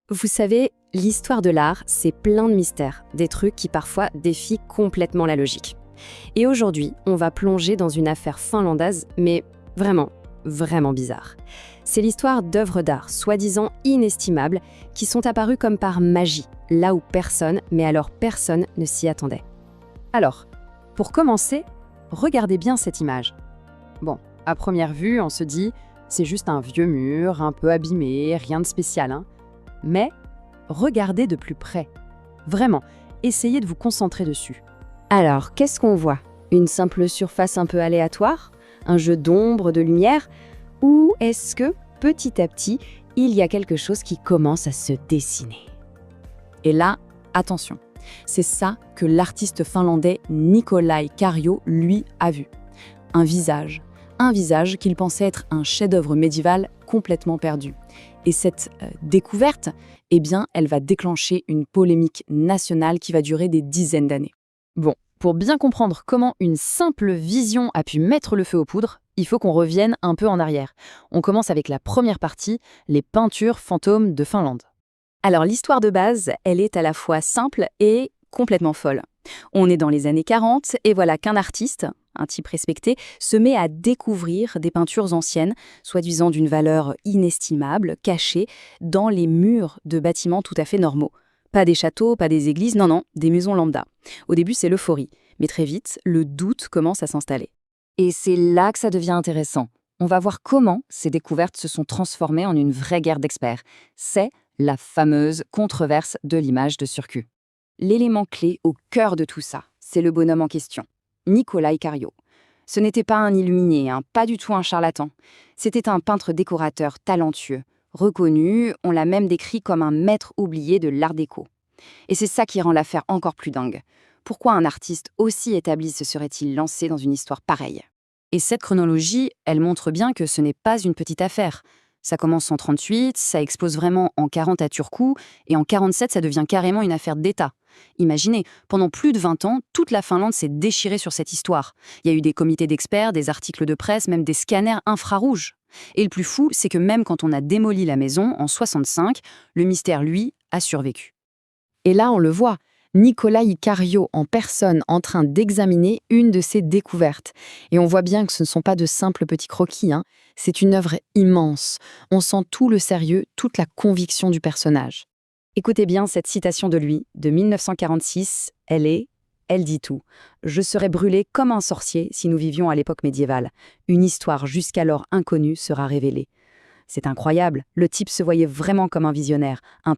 Vous savez, l'histoire de l'art, c'est plein de mystères, des trucs qui parfois défient complètement la logique. Et aujourd'hui, on va plonger dans une affaire finlandaise, mais vraiment, vraiment bizarre. C'est l'histoire d'œuvres d'art soi-disant inestimables qui sont apparues comme par magie, là où personne, mais alors personne ne s'y attendait. Alors, pour commencer, regardez bien cette image. Bon, à première vue, on se dit, c'est juste un vieux mur, un peu abîmé, rien de spécial, hein. Mais regardez de plus près. Vraiment, essayez de vous concentrer dessus. Alors, qu'est-ce qu'on voit? Une simple surface un peu aléatoire? Un jeu d'ombre, de lumière? Ou est-ce que, petit à petit, il y a quelque chose qui commence à se dessiner? Et là, attention, c'est ça que l'artiste finlandais Nikolai Kallio, lui, a vu. Un visage qu'il pensait être un chef-d'œuvre médiéval complètement perdu. Et cette découverte, eh bien, elle va déclencher une polémique nationale qui va durer des dizaines d'années. Bon, pour bien comprendre comment une simple vision a pu mettre le feu aux poudres, il faut qu'on revienne un peu en arrière. On commence avec la première partie, les peintures fantômes de Finlande. Alors l'histoire de base, elle est à la fois simple et complètement folle. On est dans les années 40 et voilà qu'un artiste, un type respecté, se met à découvrir des peintures anciennes, soi-disant d'une valeur inestimable, cachées dans les murs de bâtiments tout à fait normaux. Pas des châteaux, pas des églises, non, des maisons lambda. Au début, c'est l'euphorie, mais très vite, le doute commence à s'installer. Et c'est là que ça devient intéressant. On va voir comment ces découvertes se sont transformées en une vraie guerre d'experts. C'est la fameuse controverse de l'image de Surku. L'élément clé au cœur de tout ça, c'est le bonhomme en question, Nikolai Kallio. Ce n'était pas un illuminé, pas du tout un charlatan. C'était un peintre décorateur talentueux, reconnu, on l'a même décrit comme un maître oublié de l'art déco. Et c'est ça qui rend l'affaire encore plus dingue. Pourquoi un artiste aussi établi se serait-il lancé dans une histoire pareille? Et cette chronologie, elle montre bien que ce n'est pas une petite affaire. Ça commence en 38, ça explose vraiment en 40 à Turku, et en 47, ça devient carrément une affaire d'État. Imaginez, pendant plus de 20 ans, toute la Finlande s'est déchirée sur cette histoire. Il y a eu des comités d'experts, des articles de presse, même des scanners infrarouges. Et le plus fou, c'est que même quand on a démoli la maison, en 65, le mystère, lui, a survécu. Et là, on le voit, Nikolai Kallio en personne en train d'examiner une de ses découvertes. Et on voit bien que ce ne sont pas de simples petits croquis, c'est une œuvre immense. On sent tout le sérieux, toute la conviction du personnage. Écoutez bien cette citation de lui, de 1946, elle dit tout. « Je serais brûlé comme un sorcier si nous vivions à l'époque médiévale. Une histoire jusqu'alors inconnue sera révélée. » C'est incroyable, le type se voyait vraiment comme un visionnaire, un